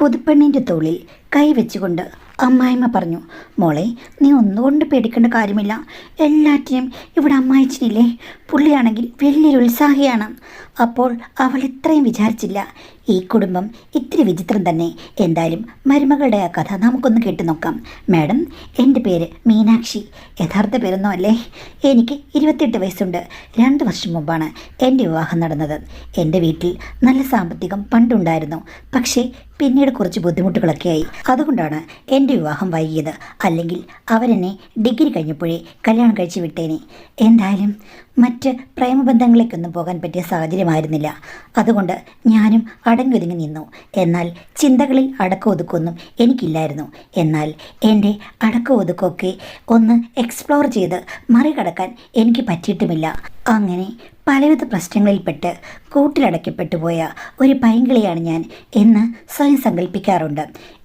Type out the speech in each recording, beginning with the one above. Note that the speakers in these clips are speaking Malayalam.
പുതുപ്പെണ്ണിൻ്റെ തോളിൽ കൈവച്ചുകൊണ്ട് അമ്മായിമ്മ പറഞ്ഞു, മോളെ നീ ഒന്നുകൊണ്ട് പേടിക്കേണ്ട കാര്യമില്ല. എല്ലാറ്റിനും ഇവിടെ അമ്മായിച്ചനില്ലേ. പുള്ളിയാണെങ്കിൽ വലിയൊരു ഉത്സാഹിയാണ്. അപ്പോൾ അവൾ ഇത്രയും വിചാരിച്ചില്ല. ഈ കുടുംബം ഇത്തിരി വിചിത്രം തന്നെ. എന്തായാലും മരുമകളുടെ ആ കഥ നമുക്കൊന്ന് കേട്ടു നോക്കാം. മാഡം, എൻ്റെ പേര് മീനാക്ഷി. യഥാർത്ഥ പേരൊന്നും അല്ലേ. എനിക്ക് 28 വയസ്സുണ്ട്. 2 വർഷം മുമ്പാണ് എൻ്റെ വിവാഹം നടന്നത്. എൻ്റെ വീട്ടിൽ നല്ല സാമ്പത്തികം പണ്ടുണ്ടായിരുന്നു. പക്ഷേ പിന്നീട് കുറച്ച് ബുദ്ധിമുട്ടുകളൊക്കെ ആയി. അതുകൊണ്ടാണ് എൻ്റെ വിവാഹം വൈകിയത്. അല്ലെങ്കിൽ അവരെന്നെ ഡിഗ്രി കഴിഞ്ഞപ്പോഴേ കല്യാണം കഴിച്ച് വിട്ടേനെ. എന്തായാലും മറ്റ് പ്രേമബന്ധങ്ങളിലേക്കൊന്നും പോകാൻ പറ്റിയ സാഹചര്യമായിരുന്നില്ല. അതുകൊണ്ട് ഞാനും അടങ്ങി ഒതുങ്ങി നിന്നു. എന്നാൽ ചിന്തകളിൽ അടക്കം ഒതുക്കൊന്നും എനിക്കില്ലായിരുന്നു. എന്നാൽ എൻ്റെ അടക്കം ഒതുക്കമൊക്കെ ഒന്ന് എക്സ്പ്ലോർ ചെയ്ത് മറികടക്കാൻ എനിക്ക് പറ്റിയിട്ടുമില്ല. അങ്ങനെ പലവിധ പ്രശ്നങ്ങളിൽപ്പെട്ട് കൂട്ടിലടയ്ക്കപ്പെട്ടു പോയ ഒരു പൈങ്കിളിയാണ് ഞാൻ എന്ന് സ്വയം സങ്കല്പിക്കാറുണ്ട്.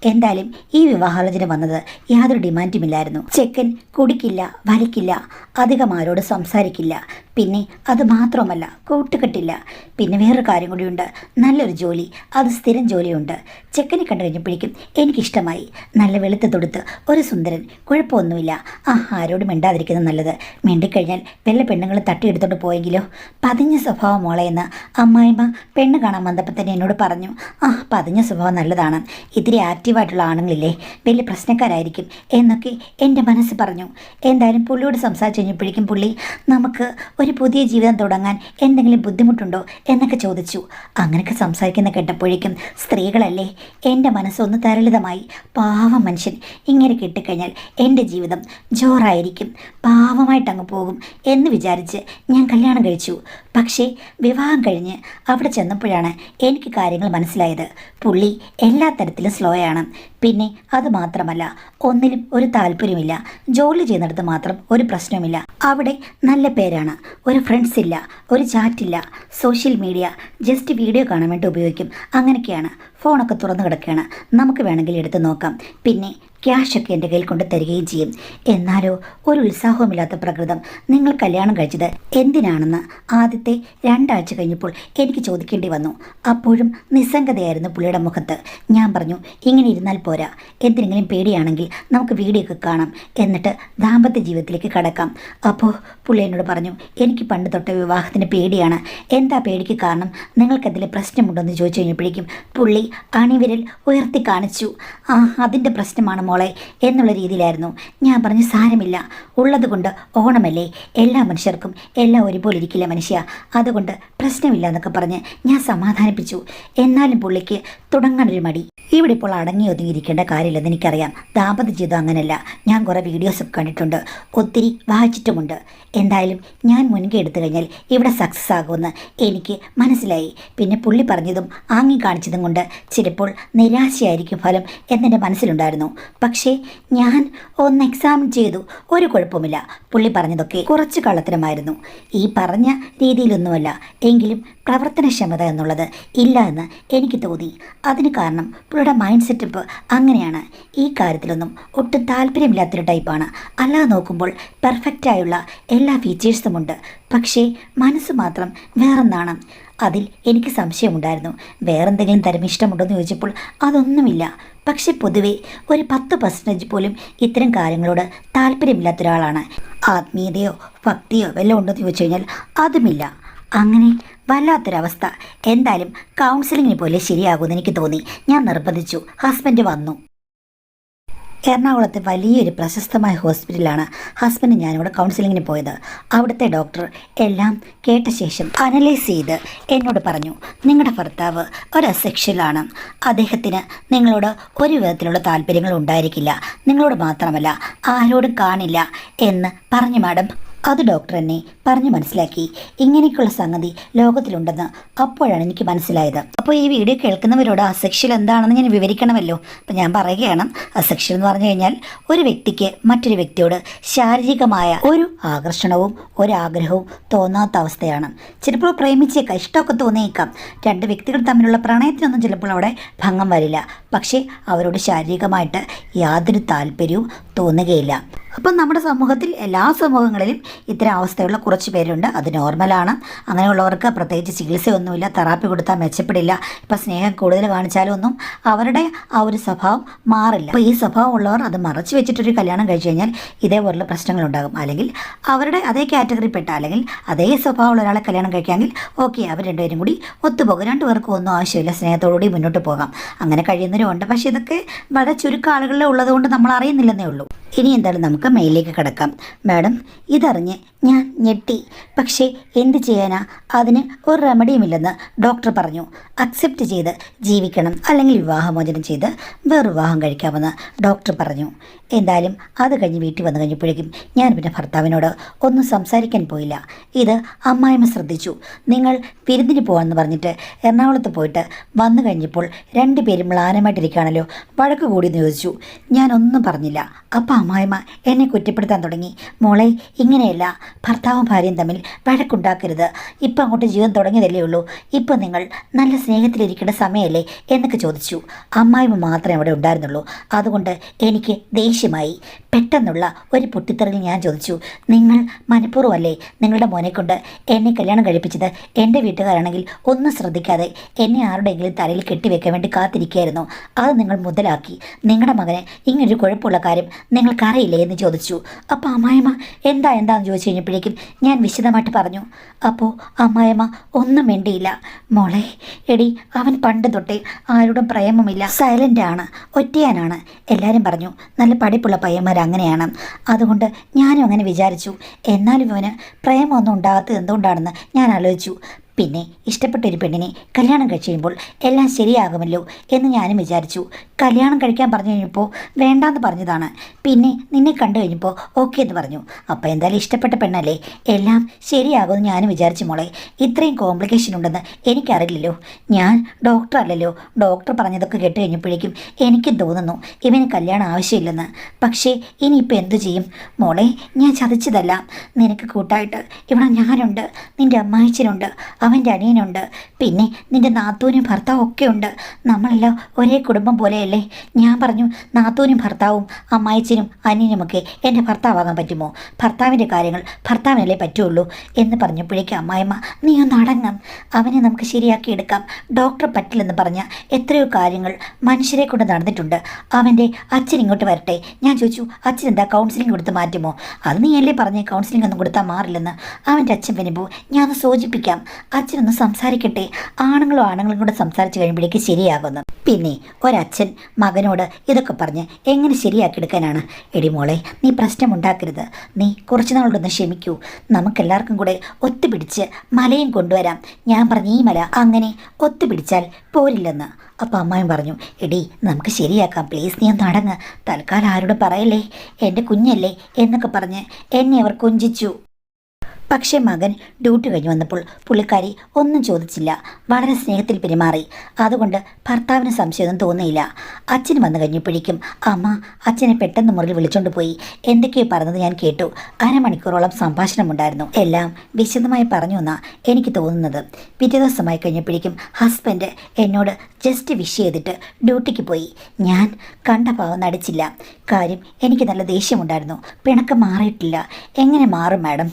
എന്തായാലും ഈ വിവാഹാലോചന വന്നത് യാതൊരു ഡിമാൻഡുമില്ലായിരുന്നു. ചെക്കൻ കുടിക്കില്ല, വലിക്കില്ല, അധികം ആരോട് സംസാരിക്കില്ല. പിന്നെ അത് മാത്രമല്ല, കൂട്ടുകെട്ടില്ല. പിന്നെ വേറൊരു കാര്യം കൂടിയുണ്ട്, നല്ലൊരു ജോലി. അത് സ്ഥിരം ജോലിയുണ്ട്. ചെക്കനെ കണ്ടു കഴിഞ്ഞപ്പോഴേക്കും എനിക്കിഷ്ടമായി. നല്ല വെളുത്ത് തൊടുത്ത് ഒരു സുന്ദരൻ, കുഴപ്പമൊന്നുമില്ല. ആരോടും മിണ്ടാതിരിക്കുന്നത് നല്ലത്. മിണ്ടിക്കഴിഞ്ഞാൽ വല്ല പെണ്ണുങ്ങൾ തട്ടിയെടുത്തോണ്ട് പോയെങ്കിലോ. പതിഞ്ഞ സ്വഭാവം മോളെയെന്ന് അമ്മായിമ്മ പെണ്ണ് കാണാൻ വന്നപ്പോൾ തന്നെ എന്നോട് പറഞ്ഞു. പതിഞ്ഞ സ്വഭാവം നല്ലതാണ്. ഇത്തിരി ആക്റ്റീവായിട്ടുള്ള ആണുങ്ങളില്ലേ, വലിയ പ്രശ്നക്കാരായിരിക്കും എന്നൊക്കെ എൻ്റെ മനസ്സ് പറഞ്ഞു. എന്തായാലും പുള്ളിയോട് സംസാരിച്ച് കഴിഞ്ഞപ്പോഴേക്കും പുള്ളി നമുക്ക് ഒരു പുതിയ ജീവിതം തുടങ്ങാൻ എന്തെങ്കിലും ബുദ്ധിമുട്ടുണ്ടോ എന്നൊക്കെ ചോദിച്ചു. അങ്ങനെയൊക്കെ സംസാരിക്കുന്ന കേട്ടപ്പോഴേക്കും സ്ത്രീകളല്ലേ, എൻ്റെ മനസ്സൊന്ന് തരളിതമായി. പാവം മനുഷ്യൻ, ഇങ്ങനെ കിട്ടിക്കഴിഞ്ഞാൽ എൻ്റെ ജീവിതം ജോറായിരിക്കും, പാവമായിട്ടങ്ങ് പോകും എന്ന് വിചാരിച്ച് ഞാൻ കല്യാണം കഴിച്ചു. പക്ഷേ വിവാഹം കഴിഞ്ഞ് അവിടെ ചെന്നപ്പോഴാണ് എനിക്ക് കാര്യങ്ങൾ മനസ്സിലായത്. പുള്ളി എല്ലാ തരത്തിലും സ്ലോയാണ്. പിന്നെ അത് മാത്രമല്ല, ഒന്നിലും ഒരു താല്പര്യമില്ല. ജോലി ചെയ്യുന്നിടത്ത് മാത്രം ഒരു പ്രശ്നവുമില്ല. അവിടെ നല്ല പേരാണ്. ഒരു ഫ്രണ്ട്സ് ഇല്ല, ഒരു ചാറ്റില്ല. സോഷ്യൽ മീഡിയ ജസ്റ്റ് വീഡിയോ കാണാൻ വേണ്ടി ഉപയോഗിക്കും. അങ്ങനെയൊക്കെയാണ്. ഫോണൊക്കെ തുറന്നു കിടക്കുകയാണ്. നമുക്ക് വേണമെങ്കിൽ എടുത്ത് നോക്കാം. പിന്നെ ക്യാഷൊക്കെ എൻ്റെ കയ്യിൽ കൊണ്ട് തരികയും ചെയ്യും. എന്നാലോ ഒരു ഉത്സാഹവുമില്ലാത്ത പ്രകൃതം. നിങ്ങൾ കല്യാണം കഴിച്ചത് എന്തിനാണെന്ന് ആദ്യത്തെ 2 ആഴ്ച കഴിഞ്ഞപ്പോൾ എനിക്ക് ചോദിക്കേണ്ടി വന്നു. അപ്പോഴും നിസ്സംഗതയായിരുന്നു പുള്ളിയുടെ മുഖത്ത്. ഞാൻ പറഞ്ഞു, ഇങ്ങനെ ഇരുന്നാൽ പോരാ. എന്തിനെങ്കിലും പേടിയാണെങ്കിൽ നമുക്ക് വീഡിയോ ഒക്കെ കാണാം, എന്നിട്ട് ദാമ്പത്യ ജീവിതത്തിലേക്ക് കടക്കാം. അപ്പോൾ പുള്ളി എന്നോട് പറഞ്ഞു, എനിക്ക് പണ്ട് തൊട്ട് വിവാഹത്തിന് പേടിയാണ്. എന്താ പേടിക്ക് കാരണം? നിങ്ങൾക്കതിൽ പ്രശ്നമുണ്ടോയെന്ന് ചോദിച്ചു കഴിഞ്ഞപ്പോഴേക്കും പുള്ളി അണിവിരൽ ഉയർത്തി കാണിച്ചു. അതിൻ്റെ പ്രശ്നമാണ് മോളെ എന്നുള്ള രീതിയിലായിരുന്നു. ഞാൻ പറഞ്ഞു, സാരമില്ല, ഉള്ളത് കൊണ്ട് ഓണമല്ലേ, എല്ലാ മനുഷ്യർക്കും എല്ലാം ഒരുപോലെ ഇരിക്കില്ല മനുഷ്യ, അതുകൊണ്ട് പ്രശ്നമില്ല എന്നൊക്കെ പറഞ്ഞ് ഞാൻ സമാധാനിപ്പിച്ചു. എന്നാലും പുള്ളിക്ക് തുടങ്ങാനൊരു മടി. ഇവിടെ ഇപ്പോൾ അടങ്ങി ഒതുങ്ങിയിരിക്കേണ്ട കാര്യമില്ലെന്ന് എനിക്കറിയാം. ദാമ്പത്യ ജീവിതം അങ്ങനെയല്ല. ഞാൻ കുറേ വീഡിയോസൊക്കെ കണ്ടിട്ടുണ്ട്, ഒത്തിരി വായിച്ചിട്ടുമുണ്ട്. എന്തായാലും ഞാൻ മുൻകൈ എടുത്തു കഴിഞ്ഞാൽ ഇവിടെ സക്സസ് ആകുമെന്ന് എനിക്ക് മനസ്സിലായി. പിന്നെ പുള്ളി പറഞ്ഞതും ആങ്ങി കാണിച്ചതും കൊണ്ട് ചിലപ്പോൾ നിരാശയായിരിക്കും ഫലം എന്നെൻ്റെ മനസ്സിലുണ്ടായിരുന്നു. പക്ഷേ ഞാൻ ഒന്ന് എക്സാമിൻ ചെയ്തു, ഒരു കുഴപ്പമില്ല. പുള്ളി പറഞ്ഞതൊക്കെ കുറച്ച് കള്ളത്തരമായിരുന്നു. ഈ പറഞ്ഞ രീതിയിലൊന്നുമല്ല, എങ്കിലും പ്രവർത്തനക്ഷമത എന്നുള്ളത് ഇല്ല എന്ന് എനിക്ക് തോന്നി. അതിന് കാരണം പുള്ളിയുടെ മൈൻഡ് സെറ്റപ്പ് അങ്ങനെയാണ്. ഈ കാര്യത്തിലൊന്നും ഒട്ടും താല്പര്യമില്ലാത്തൊരു ടൈപ്പാണ്. അല്ലാതെ നോക്കുമ്പോൾ പെർഫെക്റ്റായുള്ള എല്ലാ ഫീച്ചേഴ്സുമുണ്ട്. പക്ഷേ മനസ്സ് മാത്രം വേറൊന്നാണ്. അതിൽ എനിക്ക് സംശയമുണ്ടായിരുന്നു. വേറെന്തെങ്കിലും തരം ഇഷ്ടമുണ്ടോയെന്ന് ചോദിച്ചപ്പോൾ അതൊന്നുമില്ല. പക്ഷെ പൊതുവെ ഒരു 10% പോലും ഇത്തരം കാര്യങ്ങളോട് താല്പര്യമില്ലാത്ത ഒരാളാണ്. ആത്മീയതയോ ഭക്തിയോ വല്ലതും ഉണ്ടോയെന്ന് ചോദിച്ചു കഴിഞ്ഞാൽ അതുമില്ല. അങ്ങനെ വല്ലാത്തൊരവസ്ഥ. എന്തായാലും കൗൺസിലിങ്ങിന് പോലെ ശരിയാകുമെന്ന് എനിക്ക് തോന്നി. ഞാൻ നിർബന്ധിച്ചു. ഹസ്ബൻഡ് വന്നു. എറണാകുളത്തെ വലിയൊരു പ്രശസ്തമായ ഹോസ്പിറ്റലാണ് ഹസ്ബൻഡ് ഞാനിവിടെ കൗൺസിലിങ്ങിന് പോയത്. അവിടുത്തെ ഡോക്ടർ എല്ലാം കേട്ട ശേഷം അനലൈസ് ചെയ്ത് എന്നോട് പറഞ്ഞു, നിങ്ങളുടെ ഭർത്താവ് ഒരു അസെക്ഷലാണ്. അദ്ദേഹത്തിന് നിങ്ങളോട് ഒരു വിധത്തിലുള്ള താല്പര്യങ്ങൾ ഉണ്ടായിരിക്കില്ല. നിങ്ങളോട് മാത്രമല്ല ആരോടും കാണില്ല എന്ന് പറഞ്ഞു മാഡം. അത് ഡോക്ടർ എന്നെ പറഞ്ഞു മനസ്സിലാക്കി. ഇങ്ങനെയൊക്കെയുള്ള സംഗതി ലോകത്തിലുണ്ടെന്ന് അപ്പോഴാണ് എനിക്ക് മനസ്സിലായത്. അപ്പോൾ ഈ വീഡിയോ കേൾക്കുന്നവരോട് അസെക്ഷൽ എന്താണെന്ന് ഞാൻ വിവരിക്കണമല്ലോ. അപ്പം ഞാൻ പറയുകയാണ്, അസെക്ഷൽ എന്ന് പറഞ്ഞു കഴിഞ്ഞാൽ ഒരു വ്യക്തിക്ക് മറ്റൊരു വ്യക്തിയോട് ശാരീരികമായ ഒരു ആകർഷണവും ഒരാഗ്രഹവും തോന്നാത്ത അവസ്ഥയാണ്. ചിലപ്പോൾ പ്രേമിച്ചേക്കാം, ഇഷ്ടമൊക്കെ തോന്നിയേക്കാം. 2 വ്യക്തികൾ തമ്മിലുള്ള പ്രണയത്തിനൊന്നും ചിലപ്പോൾ അവിടെ ഭംഗം വരില്ല. പക്ഷേ അവരോട് ശാരീരികമായിട്ട് യാതൊരു താല്പര്യവും തോന്നുകയില്ല. അപ്പം നമ്മുടെ സമൂഹത്തിൽ എല്ലാ സമൂഹങ്ങളിലും ഇത്തരം അവസ്ഥയുള്ള കുറച്ച് പേരുണ്ട്. അത് നോർമലാണ്. അങ്ങനെയുള്ളവർക്ക് പ്രത്യേകിച്ച് ചികിത്സയൊന്നുമില്ല, തെറാപ്പി കൊടുത്താൽ മെച്ചപ്പെടില്ല. ഇപ്പം സ്നേഹം കൂടുതൽ കാണിച്ചാലും ഒന്നും അവരുടെ ആ ഒരു സ്വഭാവം മാറില്ല. അപ്പോൾ ഈ സ്വഭാവം ഉള്ളവർ അത് മറച്ചു വെച്ചിട്ടൊരു കല്യാണം കഴിച്ചു കഴിഞ്ഞാൽ ഇതേപോലുള്ള പ്രശ്നങ്ങളുണ്ടാകും. അല്ലെങ്കിൽ അവരുടെ അതേ കാറ്റഗറിപ്പെട്ട അല്ലെങ്കിൽ അതേ സ്വഭാവമുള്ള ഒരാളെ കല്യാണം കഴിക്കാമെങ്കിൽ ഓക്കെ, അവർ രണ്ടുപേരും കൂടി ഒത്തുപോകും. രണ്ടുപേർക്കും ഒന്നും ആവശ്യമില്ല, സ്നേഹത്തോടുകൂടി മുന്നോട്ട് പോകാം. അങ്ങനെ കഴിയുന്നവരുമുണ്ട്. പക്ഷേ ഇതൊക്കെ വളരെ ചുരുക്കം ആളുകളിൽ ഉള്ളതുകൊണ്ട് നമ്മൾ അറിയുന്നില്ലെന്നേ ഉള്ളൂ. ഇനി എന്തായാലും നമുക്ക് മെയിലേക്ക് കിടക്കാം. മാഡം, ഇതറിഞ്ഞ് ഞാൻ ഞെട്ടി. പക്ഷേ എന്ത് ചെയ്യാനാ, അതിന് ഒരു റെമഡിയുമില്ലെന്ന് ഡോക്ടർ പറഞ്ഞു. അക്സെപ്റ്റ് ചെയ്ത് ജീവിക്കണം, അല്ലെങ്കിൽ വിവാഹമോചനം ചെയ്ത് വേറെ വിവാഹം കഴിക്കാമെന്ന് ഡോക്ടർ പറഞ്ഞു. എന്തായാലും അത് കഴിഞ്ഞ് വീട്ടിൽ വന്നു കഴിഞ്ഞപ്പോഴേക്കും ഞാൻ പിന്നെ ഭർത്താവിനോട് ഒന്നും സംസാരിക്കാൻ പോയില്ല. ഇത് അമ്മായിമ്മ ശ്രദ്ധിച്ചു. നിങ്ങൾ വിരുന്നിന് പോകാമെന്ന് പറഞ്ഞിട്ട് എറണാകുളത്ത് പോയിട്ട് വന്നു കഴിഞ്ഞപ്പോൾ രണ്ടുപേരും മ്ലാനമായിട്ടിരിക്കുകയാണല്ലോ, വഴക്ക് കൂടിയെന്ന് ചോദിച്ചു. ഞാനൊന്നും പറഞ്ഞില്ല. അപ്പം അമ്മായിമ്മ എന്നെ കുറ്റപ്പെടുത്താൻ തുടങ്ങി. മോളെ, ഇങ്ങനെയല്ല, ഭർത്താവും ഭാര്യയും തമ്മിൽ വഴക്കുണ്ടാക്കരുത്. ഇപ്പം അങ്ങോട്ട് ജീവിതം തുടങ്ങിയതല്ലേ ഉള്ളൂ, ഇപ്പം നിങ്ങൾ നല്ല സ്നേഹത്തിലിരിക്കേണ്ട സമയമല്ലേ എന്നൊക്കെ ചോദിച്ചു. അമ്മായിമ്മ മാത്രമേ അവിടെ ഉണ്ടായിരുന്നുള്ളൂ. അതുകൊണ്ട് എനിക്ക് ദേഷ്യമായി. പെട്ടെന്നുള്ള ഒരു പൊട്ടിത്തെറിയിൽ ഞാൻ ചോദിച്ചു, നിങ്ങൾ മനഃപൂർവ്വമല്ലേ നിങ്ങളുടെ മോനെ കൊണ്ട് എന്നെ കല്യാണം കഴിപ്പിച്ചത്? എൻ്റെ വീട്ടുകാരാണെങ്കിൽ ഒന്നും ശ്രദ്ധിക്കാതെ എന്നെ ആരുടെയെങ്കിലും തലയിൽ കെട്ടിവെക്കാൻ വേണ്ടി കാത്തിരിക്കുകയായിരുന്നു. അത് നിങ്ങൾ മുതലാക്കി. നിങ്ങളുടെ മകന് ഇങ്ങനൊരു കുഴപ്പമുള്ള കാര്യം നിങ്ങൾക്കറിയില്ലേ എന്ന് ചോദിച്ചു. അപ്പോൾ അമ്മായിമ്മ എന്താണെന്ന് ചോദിച്ചു കഴിഞ്ഞപ്പോഴേക്കും ഞാൻ വിശദമായിട്ട് പറഞ്ഞു. അപ്പോൾ അമ്മായിമ്മ ഒന്നും വേണ്ടിയില്ല. മോളെ, എടി, അവൻ പണ്ട് തൊട്ടേ ആരോടും പ്രേമമില്ല, സൈലൻ്റാണ്, ഒറ്റയാനാണ്. എല്ലാവരും പറഞ്ഞു നല്ല പഠിപ്പുള്ള പയ്യന്മാർ അങ്ങനെയാണ്. അതുകൊണ്ട് ഞാനും അങ്ങനെ വിചാരിച്ചു. എന്നാലും ഇവന് പ്രേമമൊന്നും ഉണ്ടാകാത്തത് എന്തുകൊണ്ടാണെന്ന് ഞാൻ ആലോചിച്ചു. പിന്നെ ഇഷ്ടപ്പെട്ട ഒരു പെണ്ണിനെ കല്യാണം കഴിച്ച് കഴിയുമ്പോൾ എല്ലാം ശരിയാകുമല്ലോ എന്ന് ഞാനും വിചാരിച്ചു. കല്യാണം കഴിക്കാൻ പറഞ്ഞു കഴിഞ്ഞപ്പോൾ വേണ്ടാന്ന് പറഞ്ഞതാണ്. പിന്നെ നിന്നെ കണ്ടു കഴിഞ്ഞപ്പോൾ ഓക്കെ എന്ന് പറഞ്ഞു. അപ്പോൾ എന്തായാലും ഇഷ്ടപ്പെട്ട പെണ്ണല്ലേ, എല്ലാം ശരിയാകുമെന്ന് ഞാനും വിചാരിച്ചു. മോളെ, ഇത്രയും കോംപ്ലിക്കേഷൻ ഉണ്ടെന്ന് എനിക്കറിയില്ലല്ലോ. ഞാൻ ഡോക്ടർ അല്ലല്ലോ. ഡോക്ടർ പറഞ്ഞതൊക്കെ കേട്ട് കഴിഞ്ഞപ്പോഴേക്കും എനിക്കും തോന്നുന്നു ഇവന് കല്യാണം ആവശ്യമില്ലെന്ന്. പക്ഷേ ഇനിയിപ്പോൾ എന്തു ചെയ്യും? മോളെ, ഞാൻ ചതിച്ചതല്ല. നിനക്ക് കൂട്ടായിട്ട് ഇവിടെ ഞാനുണ്ട്, നിൻ്റെ അമ്മായിച്ചനുണ്ട്, അവൻ്റെ അനിയനുണ്ട്, പിന്നെ നിൻ്റെ നാത്തൂനും ഭർത്താവും ഒക്കെ ഉണ്ട്. നമ്മളെല്ലാം ഒരേ കുടുംബം പോലെയല്ലേ. ഞാൻ പറഞ്ഞു, നാത്തൂനും ഭർത്താവും അമ്മായിച്ചനും അനിയനുമൊക്കെ എൻ്റെ ഭർത്താവാകാൻ പറ്റുമോ? ഭർത്താവിൻ്റെ കാര്യങ്ങൾ ഭർത്താവിനല്ലേ പറ്റുള്ളൂ എന്ന് പറഞ്ഞപ്പോഴേക്കും അമ്മായിമ്മ, നീ ഒന്ന് അടങ്ങും, അവനെ നമുക്ക് ശരിയാക്കി എടുക്കാം. ഡോക്ടർ പറ്റില്ലെന്ന് പറഞ്ഞ എത്രയോ കാര്യങ്ങൾ മനുഷ്യരെ കൊണ്ട് നടന്നിട്ടുണ്ട്. അവൻ്റെ അച്ഛൻ ഇങ്ങോട്ട് വരട്ടെ. ഞാൻ ചോദിച്ചു, അച്ഛൻ എന്താ കൗൺസിലിംഗ് കൊടുത്ത് മാറ്റുമോ? അത് നീ അല്ലേ പറഞ്ഞേ കൗൺസിലിംഗ് ഒന്നും കൊടുത്താൽ മാറില്ലെന്ന്. അവൻ്റെ അച്ഛൻ വരുമ്പോൾ ഞാനൊന്ന് സൂചിപ്പിക്കാം, അച്ഛനൊന്ന് സംസാരിക്കട്ടെ. ആണുങ്ങളും കൂടെ സംസാരിച്ച് കഴിയുമ്പോഴേക്ക് ശരിയാകുന്നു. പിന്നെ ഒരച്ഛൻ മകനോട് ഇതൊക്കെ പറഞ്ഞ് എങ്ങനെ ശരിയാക്കി എടുക്കാനാണ്? എടി മോളെ, നീ പ്രശ്നമുണ്ടാക്കരുത്. നീ കുറച്ച് നാളോടൊന്ന് ക്ഷമിക്കൂ. നമുക്കെല്ലാവർക്കും കൂടെ ഒത്തുപിടിച്ച് മലയും കൊണ്ടുവരാം. ഞാൻ പറഞ്ഞ ഈ മല അങ്ങനെ ഒത്തുപിടിച്ചാൽ പോരില്ലെന്ന്. അപ്പോൾ അമ്മായും പറഞ്ഞു, എടി നമുക്ക് ശരിയാക്കാം, പ്ലീസ് നീ ഒന്ന് അടങ്ങ്, തൽക്കാലം ആരോടും പറയല്ലേ, എൻ്റെ കുഞ്ഞല്ലേ എന്നൊക്കെ പറഞ്ഞ് എന്നെ അവർ കൊഞ്ചിച്ചു. പക്ഷേ മകൻ ഡ്യൂട്ടി കഴിഞ്ഞ് വന്നപ്പോൾ പുള്ളിക്കാരി ഒന്നും ചോദിച്ചില്ല, വളരെ സ്നേഹത്തിൽ പെരുമാറി. അതുകൊണ്ട് ഭർത്താവിന് സംശയമൊന്നും തോന്നിയില്ല. അച്ഛന് വന്നു കഴിഞ്ഞപ്പോഴേക്കും അമ്മ അച്ഛനെ പെട്ടെന്ന് മുറിയിൽ വിളിച്ചോണ്ട് പോയി. എന്തൊക്കെയോ പറഞ്ഞത് ഞാൻ കേട്ടു. അരമണിക്കൂറോളം സംഭാഷണമുണ്ടായിരുന്നു. എല്ലാം വിശദമായി പറഞ്ഞു എന്നാ എനിക്ക് തോന്നുന്നത്. പിറ്റേ ദിവസമായി കഴിഞ്ഞപ്പോഴേക്കും ഹസ്ബൻഡ് എന്നോട് ജസ്റ്റ് വിഷ് ചെയ്തിട്ട് ഡ്യൂട്ടിക്ക് പോയി. ഞാൻ കണ്ട ഭാവം നടിച്ചില്ല. കാര്യം എനിക്ക് നല്ല ദേഷ്യമുണ്ടായിരുന്നു. പിണക്കം മാറിയിട്ടില്ല. എങ്ങനെ മാറും മാഡം?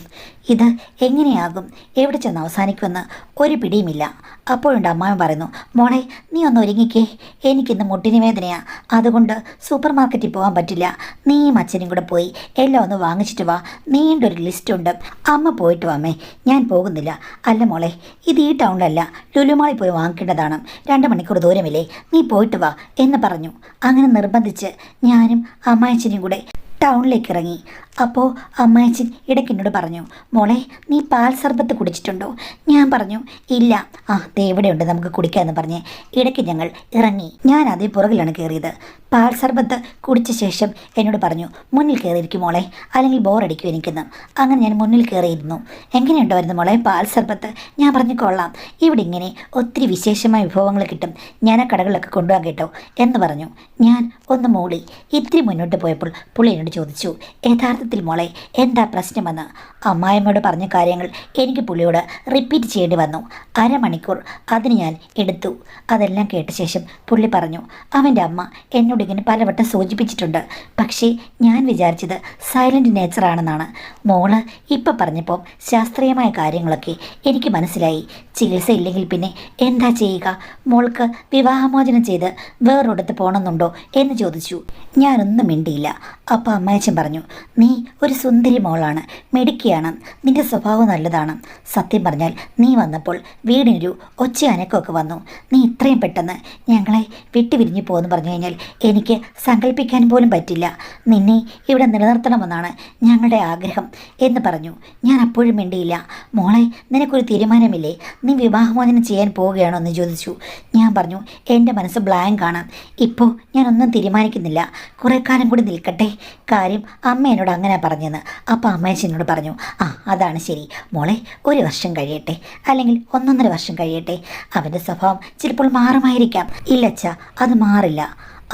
ഇത് എങ്ങനെയാകും, എവിടെ ചെന്ന് അവസാനിക്കുമെന്ന് ഒരു പിടിയുമില്ല. അപ്പോഴുണ്ട് അമ്മാവൻ പറയുന്നു, മോളെ നീ ഒന്ന് ഒരുങ്ങിക്കേ, എനിക്കിന്ന് മുട്ടിന് വേദനയാണ്, അതുകൊണ്ട് സൂപ്പർ മാർക്കറ്റിൽ പോകാൻ പറ്റില്ല. നീയും അച്ഛനും കൂടെ പോയി എല്ലാം ഒന്ന് വാങ്ങിച്ചിട്ട് വാ, നീണ്ടൊരു ലിസ്റ്റുണ്ട്. അമ്മ പോയിട്ട് വാമേ. ഞാൻ പോകുന്നില്ല. അല്ല മോളെ, ഇത് ഈ ടൗണിലല്ല, ലുലുമാളിൽ പോയി വാങ്ങിക്കേണ്ടതാണ്, 2 മണിക്കൂർ ദൂരമില്ലേ, നീ പോയിട്ട് വാ എന്ന് പറഞ്ഞു. അങ്ങനെ നിർബന്ധിച്ച് ഞാനും അമ്മായച്ചനും കൂടെ ടൗണിലേക്ക് ഇറങ്ങി. അപ്പോൾ അമ്മായച്ചൻ ഇടയ്ക്ക് എന്നോട് പറഞ്ഞു, മോളെ നീ പാൽ സർബത്ത് കുടിച്ചിട്ടുണ്ടോ? ഞാൻ പറഞ്ഞു ഇല്ല. ആ ദേ ഇവിടെയുണ്ട്, നമുക്ക് കുടിക്കാമെന്ന് പറഞ്ഞ് ഇടയ്ക്ക് ഞങ്ങൾ ഇറങ്ങി. ഞാൻ അതേ പുറകിലാണ് കയറിയത്. പാൽ സർബത്ത് കുടിച്ച ശേഷം എന്നോട് പറഞ്ഞു, മുന്നിൽ കയറിയിരിക്കും മോളെ, അല്ലെങ്കിൽ ബോറടിക്കും എനിക്കെന്ന്. അങ്ങനെ ഞാൻ മുന്നിൽ കയറിയിരുന്നു. എങ്ങനെയുണ്ടായിരുന്നു മോളെ പാൽ സർബത്ത്? ഞാൻ പറഞ്ഞു കൊള്ളാം, ഇവിടെ ഇങ്ങനെ ഒത്തിരി വിശേഷമായ വിഭവങ്ങൾ കിട്ടും, ഞാൻ ആ കടകളിലൊക്കെ കൊണ്ടുപോകാൻ കേട്ടോ എന്ന് പറഞ്ഞു. ഞാൻ ഒന്ന് മൂളി. ഇത്തിരി മുന്നോട്ട് പോയപ്പോൾ പുള്ളി എന്നോട് ചോദിച്ചു, യഥാർത്ഥത്തിൽ സത്യത്തിൽ മോളെ എന്താ പ്രശ്നമെന്ന് അമ്മായിമ്മയോട് പറഞ്ഞ കാര്യങ്ങൾ എനിക്ക് പുള്ളിയോട് റിപ്പീറ്റ് ചെയ്യേണ്ടി വന്നു. അരമണിക്കൂർ അതിന് ഞാൻ എടുത്തു. അതെല്ലാം കേട്ട ശേഷം പുള്ളി പറഞ്ഞു, അവൻ്റെ അമ്മ എന്നോട് ഇങ്ങനെ പലവട്ടം സൂചിപ്പിച്ചിട്ടുണ്ട്. പക്ഷേ ഞാൻ വിചാരിച്ചത് സൈലൻറ്റ് നേച്ചറാണെന്നാണ്. മോള് ഇപ്പം പറഞ്ഞപ്പോൾ ശാസ്ത്രീയമായ കാര്യങ്ങളൊക്കെ എനിക്ക് മനസ്സിലായി. ചികിത്സ ഇല്ലെങ്കിൽ പിന്നെ എന്താ ചെയ്യുക? മോൾക്ക് വിവാഹമോചനം ചെയ്ത് വേറൊരിടത്ത് പോകണമെന്നുണ്ടോ എന്ന് ചോദിച്ചു. ഞാനൊന്നും മിണ്ടിയില്ല. അപ്പോൾ അമ്മായച്ചൻ പറഞ്ഞു, നീ ഒരു സുന്ദരി മോളാണ്, മിടുക്കിയാണ്, നിന്റെ സ്വഭാവം നല്ലതാണ്. സത്യം പറഞ്ഞാൽ നീ വന്നപ്പോൾ വീടിനൊരു ഒച്ച അനക്കമൊക്കെ വന്നു. നീ ഇത്രയും പെട്ടെന്ന് ഞങ്ങളെ വിട്ടുപിരിഞ്ഞു പോകുമെന്ന് പറഞ്ഞു കഴിഞ്ഞാൽ എനിക്ക് സങ്കല്പിക്കാൻ പോലും പറ്റില്ല. നിന്നെ ഇവിടെ നിലനിർത്തണമെന്നാണ് ഞങ്ങളുടെ ആഗ്രഹം എന്ന് പറഞ്ഞു. ഞാൻ അപ്പോഴും മിണ്ടിയില്ല. മോളെ, നിനക്കൊരു തീരുമാനമില്ലേ? നീ വിവാഹമോചനം ചെയ്യാൻ പോവുകയാണോ എന്ന് ചോദിച്ചു. ഞാൻ പറഞ്ഞു, എൻ്റെ മനസ്സ് ബ്ലാങ്ക് ആണ്, ഇപ്പോൾ ഞാനൊന്നും തീരുമാനിക്കുന്നില്ല, കുറേ കാലം കൂടി നിൽക്കട്ടെ. കാര്യം അമ്മ എന്നോട് അങ്ങനെ പറഞ്ഞെന്ന്. അപ്പോൾ അമ്മയച്ചനോട് പറഞ്ഞു, ആ അതാണ് ശരി മോളെ, ഒരു വർഷം കഴിയട്ടെ, അല്ലെങ്കിൽ 1.5 വർഷം കഴിയട്ടെ. അവൻ്റെ സ്വഭാവം ചിലപ്പോൾ മാറുമായിരിക്കാം. ഇല്ലച്ച, അത് മാറില്ല.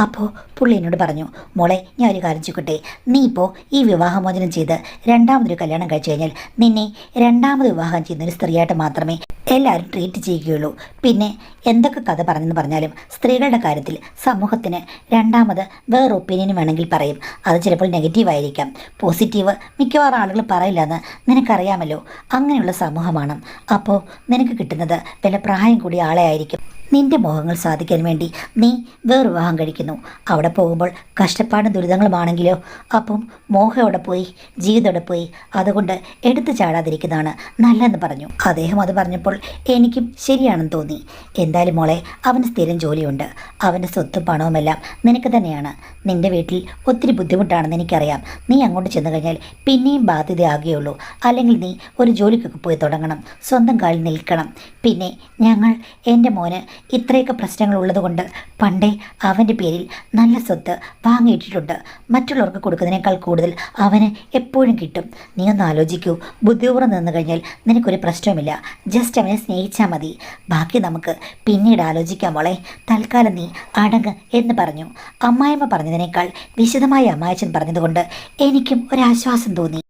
അപ്പോൾ പുള്ളി എന്നോട് പറഞ്ഞു, മോളെ ഞാൻ ഒരു കാര്യം ചോദിക്കട്ടെ, നീ ഇപ്പോൾ ഈ വിവാഹമോചനം ചെയ്ത് രണ്ടാമതൊരു കല്യാണം കഴിച്ചു കഴിഞ്ഞാൽ നിന്നെ രണ്ടാമത് വിവാഹം ചെയ്യുന്ന ഒരു സ്ത്രീയായിട്ട് മാത്രമേ എല്ലാവരും ട്രീറ്റ് ചെയ്യുകയുള്ളൂ. പിന്നെ എന്തൊക്കെ കഥ പറഞ്ഞെന്ന് പറഞ്ഞാലും സ്ത്രീകളുടെ കാര്യത്തിൽ സമൂഹത്തിന് രണ്ടാമത് വേറെ ഒപ്പീനിയൻ വേണമെങ്കിൽ പറയും. അത് ചിലപ്പോൾ നെഗറ്റീവായിരിക്കാം, പോസിറ്റീവ് മിക്കവാറും ആളുകൾ പറയില്ല എന്ന് നിനക്കറിയാമല്ലോ. അങ്ങനെയുള്ള സമൂഹമാണ്. അപ്പോൾ നിനക്ക് കിട്ടുന്നത് വല്ല പ്രായം കൂടിയ ആളെ ആയിരിക്കും. നിന്റെ മോഹങ്ങൾ സാധിക്കാൻ വേണ്ടി നീ വേറെ വിവാഹം കഴിക്കുന്നു. അവിടെ പോകുമ്പോൾ കഷ്ടപ്പാടും ദുരിതങ്ങളുമാണെങ്കിലോ? അപ്പം മോഹം അവിടെ പോയി, ജീവിതം അവിടെ പോയി. അതുകൊണ്ട് എടുത്തു ചാടാതിരിക്കുന്നതാണ് നല്ലതെന്ന് പറഞ്ഞു. അദ്ദേഹം അത് പറഞ്ഞപ്പോൾ എനിക്കും ശരിയാണെന്ന് തോന്നി. എന്തായാലും മോളെ, അവന് സ്ഥിരം ജോലിയുണ്ട്, അവൻ്റെ സ്വത്തും പണവുമെല്ലാം നിനക്ക് തന്നെയാണ്. നിന്റെ വീട്ടിൽ ഒത്തിരി ബുദ്ധിമുട്ടാണെന്ന് എനിക്കറിയാം. നീ അങ്ങോട്ട് ചെന്ന് കഴിഞ്ഞാൽ പിന്നെയും ബാധ്യതയാകുകയുള്ളൂ. അല്ലെങ്കിൽ നീ ഒരു ജോലിക്കൊക്കെ പോയി തുടങ്ങണം, സ്വന്തം കാലിൽ നിൽക്കണം. പിന്നെ ഞങ്ങൾ എൻ്റെ മോന് ഇത്രയൊക്കെ പ്രശ്നങ്ങൾ ഉള്ളതുകൊണ്ട് പണ്ടേ അവൻ്റെ പേരിൽ നല്ല സ്വത്ത് വാങ്ങിയിട്ടിട്ടുണ്ട്. മറ്റുള്ളവർക്ക് കൊടുക്കുന്നതിനേക്കാൾ കൂടുതൽ അവന് എപ്പോഴും കിട്ടും. നീ ഒന്ന് ആലോചിക്കൂ. ബുദ്ധിപൂർവ്വം നിന്ന് കഴിഞ്ഞാൽ നിനക്കൊരു പ്രശ്നവുമില്ല. ജസ്റ്റ് അവനെ സ്നേഹിച്ചാൽ മതി. ബാക്കി നമുക്ക് പിന്നീട് ആലോചിക്കാം മോളെ. തൽക്കാലം നീ അടങ്ങ് എന്ന് പറഞ്ഞു. അമ്മായിമ്മ പറഞ്ഞതിനേക്കാൾ വിശദമായി അമ്മായച്ചൻ പറഞ്ഞതുകൊണ്ട് എനിക്കും ഒരാശ്വാസം തോന്നി.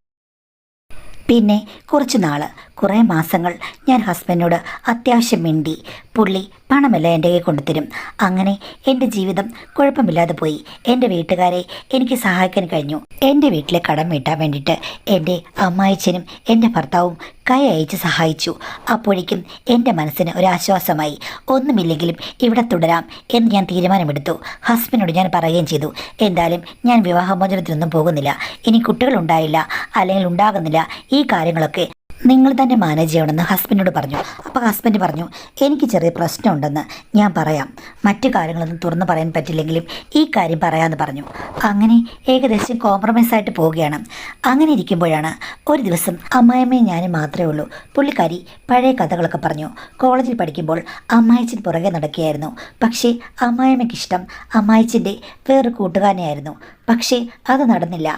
പിന്നെ കുറേ മാസങ്ങൾ ഞാൻ ഹസ്ബൻഡിനോട് അത്യാവശ്യം മിണ്ടി. പുള്ളി പണമെല്ലാം എൻ്റെ കൈ കൊണ്ടുതരും. അങ്ങനെ എൻ്റെ ജീവിതം കുഴപ്പമില്ലാതെ പോയി. എൻ്റെ വീട്ടുകാരെ എനിക്ക് സഹായിക്കാൻ കഴിഞ്ഞു. എൻ്റെ വീട്ടിലെ കടം വീട്ടാൻ വേണ്ടിയിട്ട് എൻ്റെ അമ്മായിച്ചനും എൻ്റെ ഭർത്താവും കൈ അയച്ച് സഹായിച്ചു. അപ്പോഴേക്കും എൻ്റെ മനസ്സിന് ഒരാശ്വാസമായി. ഒന്നുമില്ലെങ്കിലും ഇവിടെ തുടരാം എന്ന് ഞാൻ തീരുമാനമെടുത്തു. ഹസ്ബൻഡിനോട് ഞാൻ പറയുകയും ചെയ്തു, എന്തായാലും ഞാൻ വിവാഹമോചനത്തിനൊന്നും പോകുന്നില്ല, ഇനി കുട്ടികളുണ്ടായില്ല അല്ലെങ്കിൽ ഉണ്ടാകുന്നില്ല, ഈ കാര്യങ്ങളൊക്കെ നിങ്ങൾ തന്നെ മാനേജ് ചെയ്യണമെന്ന് ഹസ്ബൻഡിനോട് പറഞ്ഞു. അപ്പോൾ ഹസ്ബൻഡ് പറഞ്ഞു, എനിക്ക് ചെറിയ പ്രശ്നമുണ്ടെന്ന് ഞാൻ പറയാം, മറ്റു കാര്യങ്ങളൊന്നും തുറന്ന് പറയാൻ പറ്റില്ലെങ്കിലും ഈ കാര്യം പറയാമെന്ന് പറഞ്ഞു. അങ്ങനെ ഏകദേശം കോംപ്രമൈസായിട്ട് പോവുകയാണ്. അങ്ങനെ ഇരിക്കുമ്പോഴാണ് ഒരു ദിവസം അമ്മായിമ്മയും ഞാനും മാത്രമേ ഉള്ളൂ. പുള്ളിക്കാരി പഴയ കഥകളൊക്കെ പറഞ്ഞു. കോളേജിൽ പഠിക്കുമ്പോൾ അമ്മായിച്ചൻ പുറകെ നടക്കുകയായിരുന്നു. പക്ഷേ അമ്മായിമ്മയ്ക്കിഷ്ടം അമ്മായിച്ചൻ്റെ വേറൊരു കൂട്ടുകാരനെയായിരുന്നു. പക്ഷേ അത് നടന്നില്ല.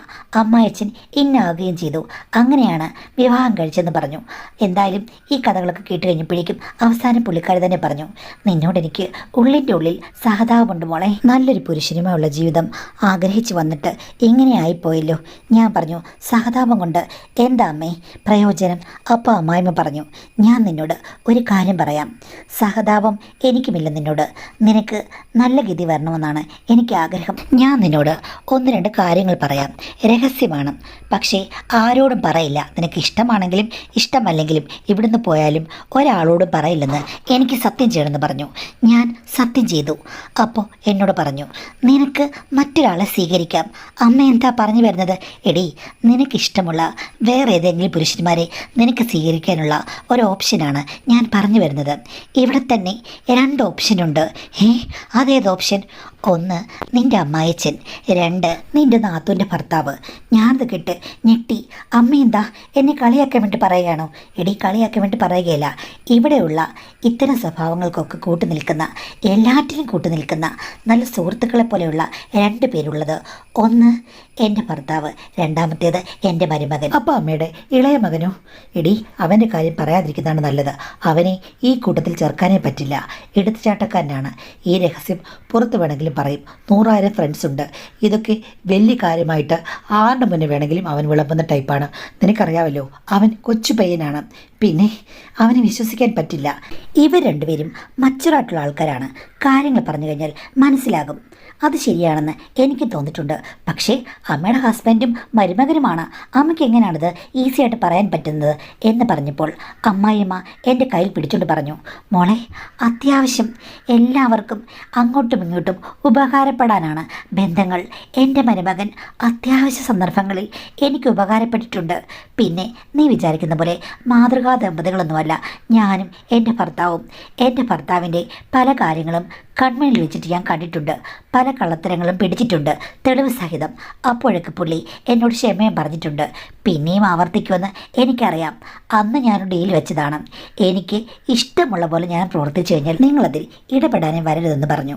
അമ്മായച്ചൻ ഇന്നാവുകയും ചെയ്തു. അങ്ങനെയാണ് വിവാഹം കഴിച്ചെന്ന് പറഞ്ഞു. എന്തായാലും ഈ കഥകളൊക്കെ കേട്ട് കഴിഞ്ഞപ്പോഴേക്കും അവസാനം പുള്ളിക്കാരി തന്നെ പറഞ്ഞു, നിന്നോട് എനിക്ക് ഉള്ളിൻ്റെ ഉള്ളിൽ സഹതാപമുണ്ട് മോളെ. നല്ലൊരു പുരുഷനുമായുള്ള ജീവിതം ആഗ്രഹിച്ചു വന്നിട്ട് ഇങ്ങനെയായിപ്പോയല്ലോ. ഞാൻ പറഞ്ഞു, സഹതാപം കൊണ്ട് എന്താ അമ്മേ പ്രയോജനം? അപ്പോൾ അമ്മായിമ്മ പറഞ്ഞു, ഞാൻ നിന്നോട് ഒരു കാര്യം പറയാം. സഹതാപം എനിക്കുമില്ല നിന്നോട്. നിനക്ക് നല്ല ഗതി വരണമെന്നാണ് എനിക്ക് ആഗ്രഹം. ഞാൻ നിന്നോട് 1-2 കാര്യങ്ങൾ പറയാം. രഹസ്യമാണ്, പക്ഷേ ആരോടും പറയില്ല. നിനക്ക് ഇഷ്ടമാണെങ്കിലും ഇഷ്ടമല്ലെങ്കിലും ഇവിടുന്ന് പോയാലും ഒരാളോടും പറയില്ലെന്ന് എനിക്ക് സത്യം ചെയ്യണമെന്ന് പറഞ്ഞു. ഞാൻ സത്യം ചെയ്തു. അപ്പോൾ എന്നോട് പറഞ്ഞു, നിനക്ക് മറ്റൊരാളെ സ്വീകരിക്കാം. അമ്മ എന്താ പറഞ്ഞു വരുന്നത്? എടി, നിനക്കിഷ്ടമുള്ള വേറെ ഏതെങ്കിലും പുരുഷന്മാരെ നിനക്ക് സ്വീകരിക്കാനുള്ള ഒരു ഓപ്ഷനാണ് ഞാൻ പറഞ്ഞു വരുന്നത്. ഇവിടെ തന്നെ 2 ഓപ്ഷനുണ്ട്. അതേത് ഓപ്ഷൻ? 1 നിൻ്റെ അമ്മായച്ചൻ, 2 നിൻ്റെ നാത്തൂൻ്റെ ഭർത്താവ്. ഞാനത് കേട്ട് ഞെട്ടി. അമ്മ എന്താ എന്നെ കളിയാക്കാൻ വേണ്ടി പറയുകയാണോ? എടി, കളിയാക്കാൻ വേണ്ടി പറയുകയില്ല. ഇവിടെയുള്ള ഇത്തരം സ്വഭാവങ്ങൾക്കൊക്കെ കൂട്ടുനിൽക്കുന്ന, എല്ലാറ്റിനും കൂട്ടുനിൽക്കുന്ന നല്ല സുഹൃത്തുക്കളെ പോലെയുള്ള 2 പേരുള്ളത്. 1 എൻ്റെ ഭർത്താവ്, 2ാമത്തേത് എൻ്റെ മരുമകൻ. അപ്പോൾ അമ്മയുടെ ഇളയ മകനോ? എടി, അവൻ്റെ കാര്യം പറയാതിരിക്കുന്നതാണ് നല്ലത്. അവനെ ഈ കൂട്ടത്തിൽ ചേർക്കാനേ പറ്റില്ല. എടുത്തുചാട്ടക്കാരനാണ്. ഈ രഹസ്യം പുറത്ത് വേണമെങ്കിലും പറയും. 100,000 ഫ്രണ്ട്സ് ഉണ്ട്. ഇതൊക്കെ വലിയ കാര്യമായിട്ട് ആരുടെ മുന്നേ വേണമെങ്കിലും അവൻ വിളമ്പുന്ന ടൈപ്പാണ്. നിനക്കറിയാമല്ലോ, അവൻ കൊച്ചു പയ്യനാണ്. പിന്നെ അവനെ വിശ്വസിക്കാൻ പറ്റില്ല. ഇവർ രണ്ടുപേരും മച്ചുറായിട്ടുള്ള ആൾക്കാരാണ്. കാര്യങ്ങൾ പറഞ്ഞു കഴിഞ്ഞാൽ മനസ്സിലാകും. അത് ശരിയാണെന്ന് എനിക്ക് തോന്നിയിട്ടുണ്ട്. പക്ഷേ അമ്മയുടെ ഹസ്ബൻഡും മരുമകനുമാണ്. അമ്മയ്ക്ക് എങ്ങനെയാണിത് ഈസിയായിട്ട് പറയാൻ പറ്റുന്നത് എന്ന് പറഞ്ഞപ്പോൾ അമ്മായിയമ്മ എൻ്റെ കയ്യിൽ പിടിച്ചുകൊണ്ട് പറഞ്ഞു, മോളെ, അത്യാവശ്യം എല്ലാവർക്കും അങ്ങോട്ടും ഇങ്ങോട്ടും ഉപകാരപ്പെടാനാണ് ബന്ധങ്ങൾ. എൻ്റെ മരുമകൻ അത്യാവശ്യ സന്ദർഭങ്ങളിൽ എനിക്ക് ഉപകാരപ്പെട്ടിട്ടുണ്ട്. പിന്നെ നീ വിചാരിക്കുന്ന പോലെ മാതൃകാ ദമ്പതികളൊന്നുമല്ല ഞാനും എൻ്റെ ഭർത്താവും. എൻ്റെ ഭർത്താവിൻ്റെ പല കാര്യങ്ങളും കൺമുന്നിൽ വെച്ചിട്ട് ഞാൻ കണ്ടിട്ടുണ്ട്. പല കള്ളത്തരങ്ങളും പിടിച്ചിട്ടുണ്ട്, തെളിവ് സഹിതം. അപ്പോഴൊക്കെ പുള്ളി എന്നോട് ക്ഷമയും പറഞ്ഞിട്ടുണ്ട്. പിന്നെയും ആവർത്തിക്കുമെന്ന് എനിക്കറിയാം. അന്ന് ഞാനൊരു ഡീൽ വെച്ചതാണ്. എനിക്ക് ഇഷ്ടമുള്ള പോലെ ഞാൻ പ്രവർത്തിച്ചു കഴിഞ്ഞാൽ നിങ്ങളതിൽ ഇടപെടാനേ വരരുതെന്ന് പറഞ്ഞു.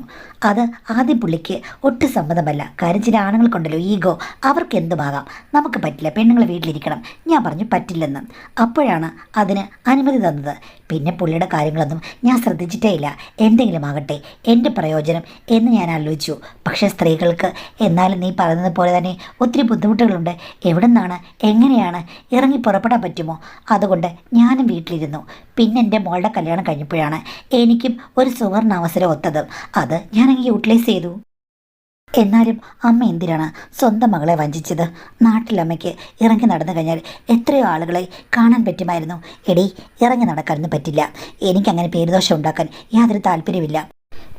അത് ആദ്യം പുള്ളിക്ക് ഒട്ടും സമ്മതമല്ല. കാര്യം ചില ആണുങ്ങൾക്കുണ്ടല്ലോ ഈഗോ, അവർക്ക് എന്തുമാകാം, നമുക്ക് പറ്റില്ല, പെണ്ണുങ്ങൾ വീട്ടിലിരിക്കണം. ഞാൻ പറഞ്ഞു പറ്റില്ലെന്ന്. അപ്പോഴാണ് അതിന് അനുമതി തന്നത്. പിന്നെ പുള്ളിയുടെ കാര്യങ്ങളൊന്നും ഞാൻ ശ്രദ്ധിച്ചിട്ടേ ഇല്ല. എന്തെങ്കിലും ആകട്ടെ, എൻ്റെ പ്രയോജനം എന്ന് ഞാൻ ആലോചിച്ചു. പക്ഷേ സ്ത്രീകൾക്ക് എന്നാലും നീ പറയുന്നത് പോലെ തന്നെ ഒത്തിരി ബുദ്ധിമുട്ടുകളുണ്ട്. എവിടെ നിന്നാണ്, എങ്ങനെയാണ് ഇറങ്ങി പുറപ്പെടാൻ പറ്റുമോ? അതുകൊണ്ട് ഞാനും വീട്ടിലിരുന്നു. പിന്നെ എൻ്റെ മോളുടെ കല്യാണം കഴിഞ്ഞപ്പോഴാണ് എനിക്കും ഒരു സുവർണ അവസരം ഒത്തത്. അത് ഞാനങ്ങ് യൂട്ടിലൈസ് ചെയ്തു. എന്നാലും അമ്മ എന്തിനാണ് സ്വന്തം മകളെ വഞ്ചിച്ചത്? നാട്ടിലമ്മയ്ക്ക് ഇറങ്ങി നടന്നു കഴിഞ്ഞാൽ എത്രയോ ആളുകളെ കാണാൻ പറ്റുമായിരുന്നു. എടി, ഇറങ്ങി നടക്കാനൊന്നും പറ്റില്ല. എനിക്കങ്ങനെ പേരുദോഷം ഉണ്ടാക്കാൻ യാതൊരു താല്പര്യമില്ല.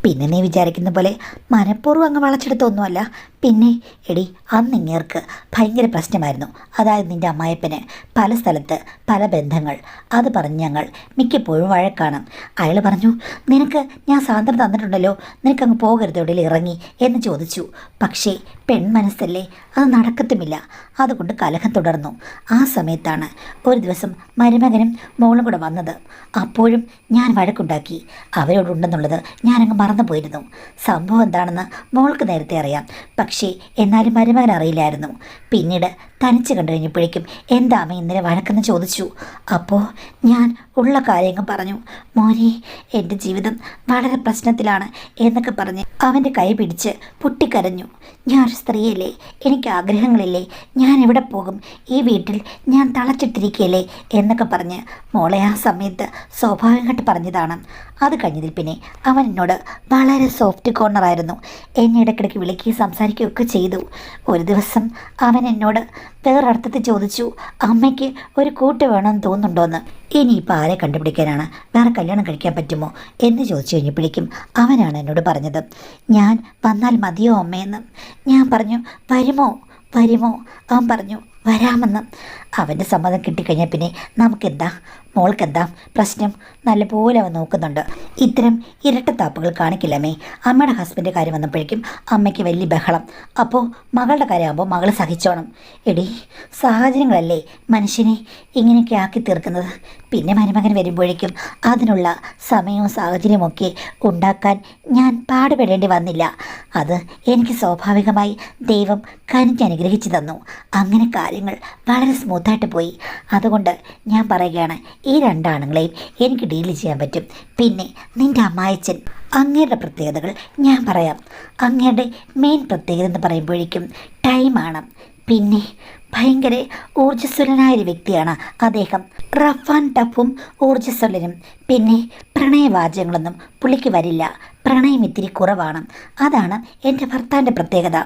പിന്നെ നീ വിചാരിക്കുന്ന പോലെ മനഃപൂർവ്വം അങ്ങ് വളച്ചെടുത്തൊന്നുമല്ല. പിന്നെ എടി, അന്നിങ്ങേർക്ക് ഭയങ്കര പ്രശ്നമായിരുന്നു. അതായത് നിൻ്റെ അമ്മായപ്പന് പല സ്ഥലത്ത് പല ബന്ധങ്ങൾ. അത് പറഞ്ഞ് ഞങ്ങൾ മിക്കപ്പോഴും വഴക്കാണ്. അയാൾ പറഞ്ഞു, നിനക്ക് ഞാൻ സ്വാതന്ത്ര്യം തന്നിട്ടുണ്ടല്ലോ, നിനക്കങ്ങ് പോകരുത് എവിടെയും ഇറങ്ങി എന്ന് ചോദിച്ചു. പക്ഷേ പെൺമനസ്സല്ലേ, അത് നടക്കത്തുമില്ല. അതുകൊണ്ട് കലഹം തുടർന്നു. ആ സമയത്താണ് ഒരു ദിവസം മരുമകനും മോളും കൂടെ വന്നത്. അപ്പോഴും ഞാൻ വഴക്കുണ്ടാക്കി. അവരോടുണ്ടെന്നുള്ളത് ഞാനങ്ങ് മറന്നു പോയിരുന്നു. സംഭവം എന്താണെന്ന് മോൾക്ക് നേരത്തെ അറിയാം. പക്ഷേ എന്നാലും മരുമകൻ അറിയില്ലായിരുന്നു. പിന്നീട് തനിച്ച് കണ്ടു കഴിഞ്ഞപ്പോഴേക്കും എന്താ അമ്മ ഇന്നലെ വഴക്കെന്ന് ചോദിച്ചു. അപ്പോൾ ഞാൻ ഉള്ള കാര്യങ്ങൾ പറഞ്ഞു. മോനെ, എൻ്റെ ജീവിതം വളരെ പ്രശ്നത്തിലാണ് എന്നൊക്കെ പറഞ്ഞ് അവൻ്റെ കൈ പിടിച്ച് പൊട്ടിക്കരഞ്ഞു. ഞാനൊരു സ്ത്രീയല്ലേ, എനിക്ക് ആഗ്രഹങ്ങളില്ലേ, ഞാൻ എവിടെ പോകും, ഈ വീട്ടിൽ ഞാൻ തളച്ചിട്ടിരിക്കുകയല്ലേ എന്നൊക്കെ പറഞ്ഞ് മോളെ ആ സമയത്ത് സ്വാഭാവികമായിട്ട് പറഞ്ഞതാണ്. അത് കഴിഞ്ഞതിൽ പിന്നെ അവൻ എന്നോട് വളരെ സോഫ്റ്റ് കോർണറായിരുന്നു. എന്നെ ഇടയ്ക്കിടയ്ക്ക് വിളിക്കുകയും സംസാരിക്കുകയൊക്കെ ചെയ്തു. ഒരു ദിവസം അവൻ എന്നോട് വേറൊരർത്ഥത്തിൽ ചോദിച്ചു, അമ്മയ്ക്ക് ഒരു കൂട്ട് വേണമെന്ന് തോന്നുന്നുണ്ടോയെന്ന്. ഇനിയിപ്പോൾ ആരെ കണ്ടുപിടിക്കാനാണ്, വേറെ കല്യാണം കഴിക്കാൻ പറ്റുമോ എന്ന് ചോദിച്ചു കഴിഞ്ഞപ്പോഴേക്കും അവനാണ് എന്നോട് പറഞ്ഞത്, ഞാൻ വന്നാൽ മതിയോ അമ്മയെന്ന്. ഞാൻ പറഞ്ഞു, വരുമോ വരുമോ? അവൻ പറഞ്ഞു, വരാമെന്ന്. അവൻ്റെ സമ്മതം കിട്ടിക്കഴിഞ്ഞാൽ പിന്നെ നമുക്കെന്താ, മോൾക്കെന്താ പ്രശ്നം? നല്ലപോലെ അവൻ നോക്കുന്നുണ്ട്. ഇത്തരം ഇരട്ടത്താപ്പുകൾ കാണിക്കില്ലമ്മേ. അമ്മയുടെ ഹസ്ബൻഡ് കാര്യം വന്നപ്പോഴേക്കും അമ്മയ്ക്ക് വലിയ ബഹളം. അപ്പോൾ മകളുടെ കാര്യമാകുമ്പോൾ മകൾ സഹിച്ചോണം. എടി, സാഹചര്യങ്ങളല്ലേ മനുഷ്യനെ ഇങ്ങനെയൊക്കെ ആക്കി തീർക്കുന്നത്. പിന്നെ മരുമകൻ വരുമ്പോഴേക്കും അതിനുള്ള സമയവും സാഹചര്യമൊക്കെ ഉണ്ടാക്കാൻ ഞാൻ പാടുപെടേണ്ടി വന്നില്ല. അത് എനിക്ക് സ്വാഭാവികമായി ദൈവം കനിഞ്ഞ് അനുഗ്രഹിച്ചു തന്നു. അങ്ങനെ കാര്യങ്ങൾ വളരെ സ്മൂത്തായിട്ട് പോയി. അതുകൊണ്ട് ഞാൻ പറയുകയാണ്, ഈ രണ്ടാണുങ്ങളെയും എനിക്ക് ഡീൽ ചെയ്യാൻ പറ്റും. പിന്നെ നിൻ്റെ അമ്മായച്ചൻ, അങ്ങയുടെ പ്രത്യേകതകൾ ഞാൻ പറയാം. അങ്ങയുടെ മെയിൻ പ്രത്യേകത എന്ന് പറയുമ്പോഴേക്കും ടൈമാണ്. പിന്നെ ഭയങ്കര ഊർജ്ജസ്വലനായൊരു വ്യക്തിയാണ് അദ്ദേഹം. റഫ് ആൻഡ് ടഫും ഊർജ്ജസ്വലനും. പിന്നെ പ്രണയവാചകങ്ങളൊന്നും പുള്ളിക്ക് വരില്ല. പ്രണയം ഇത്തിരി കുറവാണ്. അതാണ് എൻ്റെ ഭർത്താവിൻ്റെ പ്രത്യേകത.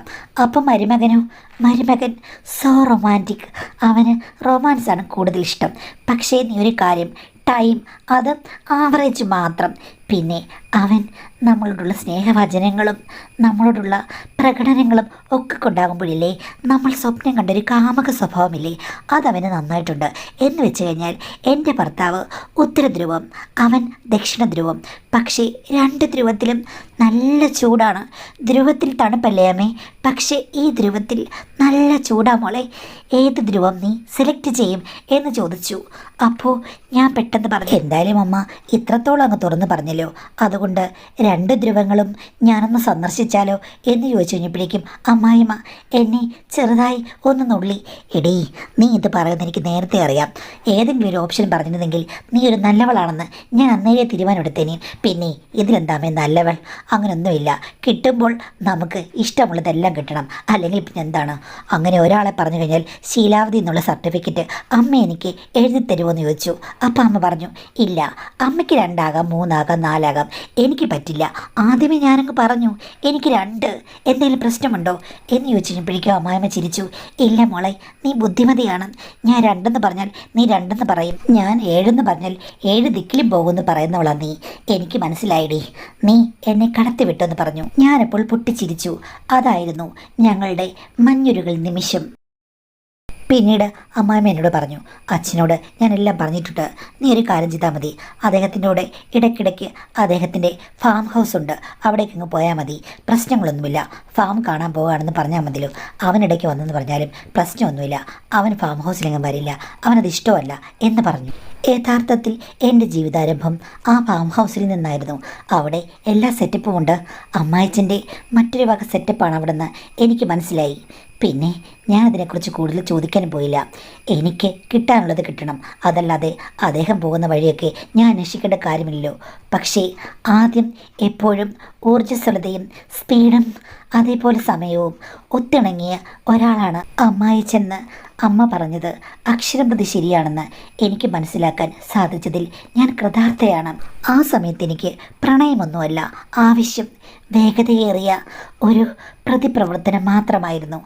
അപ്പം മരുമകൻ സോ റൊമാൻറ്റിക്. അവന് റൊമാൻസാണ് കൂടുതൽ ഇഷ്ടം. പക്ഷേ നീ ഒരു കാര്യം, ടൈം അത് ആവറേജ് മാത്രം. പിന്നെ അവൻ നമ്മളോടുള്ള സ്നേഹവചനങ്ങളും നമ്മളോടുള്ള പ്രകടനങ്ങളും ഒക്കെ കൊണ്ടാകുമ്പോഴില്ലേ നമ്മൾ സ്വപ്നം കണ്ടൊരു കാമക സ്വഭാവമില്ലേ, അതവന് നന്നായിട്ടുണ്ട്. എന്ന് വെച്ച് കഴിഞ്ഞാൽ എൻ്റെ ഭർത്താവ് ഉത്തരധ്രുവം, അവൻ ദക്ഷിണ ധ്രുവം. പക്ഷേ രണ്ട് ധ്രുവത്തിലും നല്ല ചൂടാണ്. ധ്രുവത്തിൽ തണുപ്പല്ലേ അമ്മേ, പക്ഷേ ഈ ധ്രുവത്തിൽ നല്ല ചൂടാ മോളെ. ഏത് ധ്രുവം നീ സെലക്ട് ചെയ്യും എന്ന് ചോദിച്ചു. അപ്പോൾ ഞാൻ പെട്ടെന്ന് പറഞ്ഞു, എന്തായാലും അമ്മ ഇത്രത്തോളം അങ്ങ് തുറന്ന് പറഞ്ഞല്ലോ, അതുകൊണ്ട് 2 ധ്രുവങ്ങളും ഞാനൊന്ന് സന്ദർശിച്ചാലോ എന്ന് ചോദിച്ചു കഴിഞ്ഞപ്പോഴേക്കും അമ്മായിമ്മ എന്നെ ചെറുതായി ഒന്ന് നുള്ളി. എടീ, നീ ഇത് പറയുന്നത് എനിക്ക് നേരത്തെ അറിയാം. ഏതെങ്കിലും ഒരു ഓപ്ഷൻ പറഞ്ഞിരുന്നെങ്കിൽ നീ ഒരു നല്ലവളാണെന്ന് ഞാൻ അന്നേരെ തീരുമാനമെടുത്തേനെ. പിന്നെ ഇതിലെന്താമേ നല്ലവൾ? അങ്ങനെയൊന്നുമില്ല. കിട്ടുമ്പോൾ നമുക്ക് ഇഷ്ടമുള്ളതെല്ലാം കിട്ടണം, അല്ലെങ്കിൽ പിന്നെ എന്താണ്? അങ്ങനെ ഒരാളെ പറഞ്ഞു കഴിഞ്ഞാൽ ശീലാവതി എന്നുള്ള സർട്ടിഫിക്കറ്റ് അമ്മ എനിക്ക് എഴുതി തരുമോയെന്ന് ചോദിച്ചു. അപ്പം അമ്മ പറഞ്ഞു, ഇല്ല, അമ്മയ്ക്ക് 2 ആകാം, 3 ആകാം, 4 ആകാം, എനിക്ക് പറ്റില്ല. ആദ്യമേ ഞാനങ്ങ് പറഞ്ഞു എനിക്ക് 2. എന്തെങ്കിലും പ്രശ്നമുണ്ടോ എന്ന് ചോദിച്ചു കഴിഞ്ഞപ്പോഴേക്കും അമ്മായിമ്മ ചിരിച്ചു. ഇല്ല മോളെ, നീ ബുദ്ധിമതിയാണ്. ഞാൻ 2 പറഞ്ഞാൽ നീ 2 പറയും, ഞാൻ 7 പറഞ്ഞാൽ 7 ദിക്കിലും പോകുമെന്ന് പറയുന്നവളാ നീ. എനിക്ക് മനസ്സിലായിടി, നീ എന്നെ കടത്തിവിട്ടെന്ന് പറഞ്ഞു. ഞാനപ്പോൾ പൊട്ടിച്ചിരിച്ചു. അതായിരുന്നു ഞങ്ങളുടെ മഞ്ഞുരുകൾ നിമിഷം. പിന്നീട് അമ്മായിമ്മ എന്നോട് പറഞ്ഞു, അച്ഛനോട് ഞാനെല്ലാം പറഞ്ഞിട്ടുണ്ട്, നീ ഒരു കാര്യം ചെയ്താൽ മതി, അദ്ദേഹത്തിൻ്റെ കൂടെ ഇടയ്ക്കിടയ്ക്ക് അദ്ദേഹത്തിൻ്റെ ഫാം ഹൗസ് ഉണ്ട്, അവിടേക്ക് അങ്ങ് പോയാൽ മതി, പ്രശ്നങ്ങളൊന്നുമില്ല. ഫാം കാണാൻ പോവുകയാണെന്ന് പറഞ്ഞാൽ മതിയല്ലോ. അവനിടയ്ക്ക് വന്നെന്ന് പറഞ്ഞാലും പ്രശ്നമൊന്നുമില്ല, അവൻ ഫാം ഹൗസിലെങ്ങും വരില്ല, അവനത് ഇഷ്ടമല്ല എന്ന് പറഞ്ഞു. യഥാർത്ഥത്തിൽ എൻ്റെ ജീവിതാരംഭം ആ ഫാം ഹൗസിൽ നിന്നായിരുന്നു. അവിടെ എല്ലാ സെറ്റപ്പും ഉണ്ട്. അമ്മായിച്ചൻ്റെ മറ്റൊരു വക സെറ്റപ്പാണ് അവിടെ നിന്ന് എനിക്ക് മനസ്സിലായി. പിന്നെ ഞാൻ അതിനെക്കുറിച്ച് കൂടുതൽ ചോദിക്കാനും പോയില്ല. എനിക്ക് കിട്ടാനുള്ളത് കിട്ടണം, അതല്ലാതെ അദ്ദേഹം പോകുന്ന വഴിയൊക്കെ ഞാൻ അന്വേഷിക്കേണ്ട കാര്യമില്ലല്ലോ. പക്ഷേ ആദ്യം എപ്പോഴും ഊർജ്ജസ്വലതയും സ്പീഡും അതേപോലെ സമയവും ഒത്തിണങ്ങിയ ഒരാളാണ് അമ്മായിച്ചെന്ന് അമ്മ പറഞ്ഞത് അക്ഷരം പ്രതി ശരിയാണെന്ന് എനിക്ക് മനസ്സിലാക്കാൻ സാധിച്ചതിൽ ഞാൻ കൃതാർത്ഥയാണ്. ആ സമയത്ത് എനിക്ക് പ്രണയമൊന്നുമല്ല ആവശ്യം, വേഗതയേറിയ ഒരു പ്രതിപ്രവർത്തനം മാത്രമായിരുന്നു.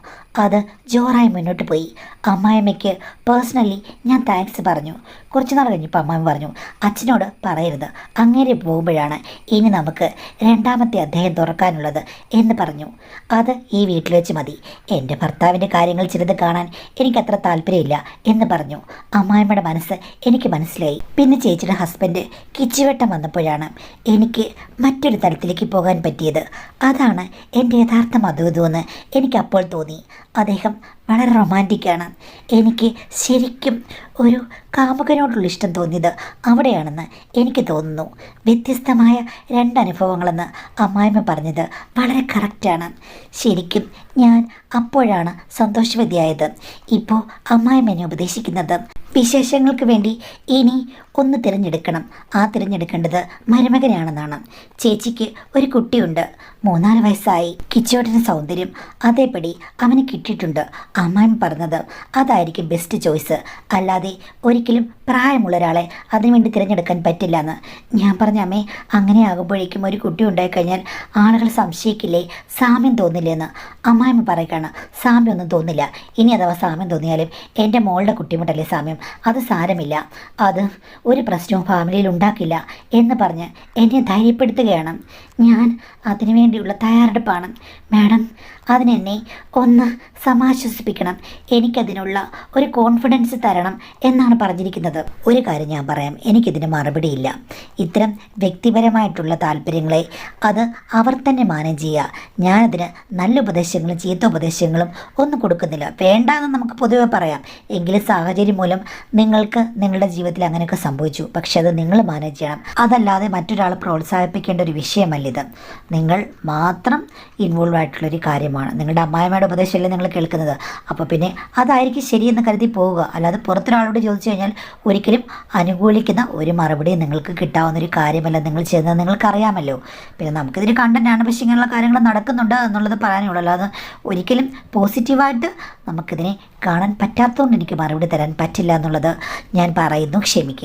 അത് ജോറായി മുന്നോട്ട് പോയി. അമ്മായിമ്മയ്ക്ക് പേഴ്സണലി ഞാൻ താങ്ക്സ് പറഞ്ഞു. കുറച്ച് നാൾ കഴിഞ്ഞപ്പോൾ അമ്മായിമ്മ പറഞ്ഞു, അച്ഛനോട് പറയരുത്, അങ്ങേരെ പോകുമ്പോഴാണ് ഇനി നമുക്ക് 2ാമത്തെ അധ്യായം തുറക്കാനുള്ളത് എന്ന് പറഞ്ഞു. അത് ഈ വീട്ടിൽ വെച്ച് മതി, എൻ്റെ ഭർത്താവിൻ്റെ കാര്യങ്ങൾ ചിലത് കാണാൻ എനിക്കത്ര താല്പര്യമില്ല എന്ന് പറഞ്ഞു. അമ്മായിമ്മയുടെ മനസ്സ് എനിക്ക് മനസ്സിലായി. പിന്നെ ചേച്ചിയുടെ ഹസ്ബൻഡ് കിച്ചുവട്ടം വന്നപ്പോഴാണ് എനിക്ക് മറ്റൊരു തലത്തിലേക്ക് പോകാൻ പറ്റിയത്. അതാണ് എൻ്റെ യഥാർത്ഥ മധുവെന്ന് എനിക്കപ്പോൾ തോന്നി. അദ്ദേഹം വളരെ റൊമാൻറ്റിക്കാണ്. എനിക്ക് ശരിക്കും ഒരു കാമുകനോടുള്ള ഇഷ്ടം തോന്നിയത് അവിടെയാണെന്ന് എനിക്ക് തോന്നുന്നു. വ്യത്യസ്തമായ 2 അനുഭവങ്ങളെന്ന് അമ്മായിമ്മ പറഞ്ഞത് വളരെ കറക്റ്റാണ്. ശരിക്കും ഞാൻ അപ്പോഴാണ് സന്തോഷവതിയായത്. ഇപ്പോൾ അമ്മായിമ്മ എന്നെ ഉപദേശിക്കുന്നത് വിശേഷങ്ങൾക്ക് വേണ്ടി ഇനി ഒന്ന് തിരഞ്ഞെടുക്കണം. ആ തിരഞ്ഞെടുക്കേണ്ടത് മരുമകനാണെന്നാണ്. ചേച്ചിക്ക് ഒരു കുട്ടിയുണ്ട്, 3-4 വയസ്സായി. കിച്ചോട്ടിന് സൗന്ദര്യം അതേപടി അവന് കിട്ടിയിട്ടുണ്ട്. അമ്മായിമ്മ പറഞ്ഞത് അതായിരിക്കും ബെസ്റ്റ് ചോയ്സ്, അല്ലാതെ ഒരിക്കലും പ്രായമുള്ള ഒരാളെ അതിനുവേണ്ടി തിരഞ്ഞെടുക്കാൻ പറ്റില്ല എന്ന്. ഞാൻ പറഞ്ഞ അമ്മേ, അങ്ങനെ ആകുമ്പോഴേക്കും ഒരു കുട്ടി ഉണ്ടായിക്കഴിഞ്ഞാൽ ആളുകൾ സംശയിക്കില്ലേ, സാമ്യം തോന്നില്ലെന്ന്. അമ്മായിമ്മ പറയുകയാണ്, സാമ്യമൊന്നും തോന്നില്ല. ഇനി അഥവാ സാമ്യം തോന്നിയാലും എൻ്റെ മോളുടെ കുട്ടിമുട്ടല്ലേ സാമ്യം, അത് സാരമില്ല, അത് ഒരു പ്രശ്നവും ഫാമിലിയിൽ ഉണ്ടാക്കില്ല എന്ന് പറഞ്ഞ് എന്നെ ധൈര്യപ്പെടുത്തുകയാണ്. ഞാൻ അതിനുവേണ്ടിയുള്ള തയ്യാറെടുപ്പാണ് മാഡം. അതിനെന്നെ ഒന്ന് സമാശ്വസിപ്പിക്കണം, എനിക്കതിനുള്ള ഒരു കോൺഫിഡൻസ് തരണം എന്നാണ് പറഞ്ഞിരിക്കുന്നത്. ഒരു കാര്യം ഞാൻ പറയാം, എനിക്കിതിന് മറുപടിയില്ല. ഇത്തരം വ്യക്തിപരമായിട്ടുള്ള താല്പര്യങ്ങളെ അത് അവർ തന്നെ മാനേജ് ചെയ്യുക. ഞാനതിന് നല്ല ഉപദേശങ്ങളും ചീത്ത ഉപദേശങ്ങളും ഒന്നും കൊടുക്കുന്നില്ല, വേണ്ടാന്ന് നമുക്ക് പൊതുവെ പറയാം. എങ്കിലും സാഹചര്യം മൂലം നിങ്ങൾക്ക് നിങ്ങളുടെ ജീവിതത്തിൽ അങ്ങനെയൊക്കെ സംഭവിച്ചു, പക്ഷെ അത് നിങ്ങൾ മാനേജ് ചെയ്യണം. അതല്ലാതെ മറ്റൊരാളെ പ്രോത്സാഹിപ്പിക്കേണ്ട ഒരു വിഷയമല്ലിത്. നിങ്ങൾ മാത്രം ഇൻവോൾവ് ആയിട്ടുള്ളൊരു കാര്യമാണ്. നിങ്ങളുടെ അമ്മായിമ്മയുടെ ഉപദേശമല്ലേ നിങ്ങൾ കേൾക്കുന്നത്, അപ്പോൾ പിന്നെ അതായിരിക്കും ശരിയെന്ന് കരുതി പോവുക. അല്ലാതെ പുറത്തൊരാളോട് ചോദിച്ചു കഴിഞ്ഞാൽ ഒരിക്കലും അനുകൂലിക്കുന്ന ഒരു മറുപടി നിങ്ങൾക്ക് കിട്ടാവുന്നൊരു കാര്യമല്ല നിങ്ങൾ ചെയ്യുന്നത്, നിങ്ങൾക്കറിയാമല്ലോ. പിന്നെ നമുക്കിതിന് കണ്ടൻ്റാണ്, പക്ഷേ ഇങ്ങനെയുള്ള കാര്യങ്ങൾ നടക്കുന്നുണ്ട് എന്നുള്ളത് പറയാനുള്ളൂ. അല്ലാതെ ഒരിക്കലും പോസിറ്റീവായിട്ട് നമുക്കിതിനെ കാണാൻ പറ്റാത്തതുകൊണ്ട് എനിക്ക് മറുപടി തരാൻ പറ്റില്ല എന്നുള്ളത് ഞാൻ പറയുന്നു. ക്ഷമിക്കുക.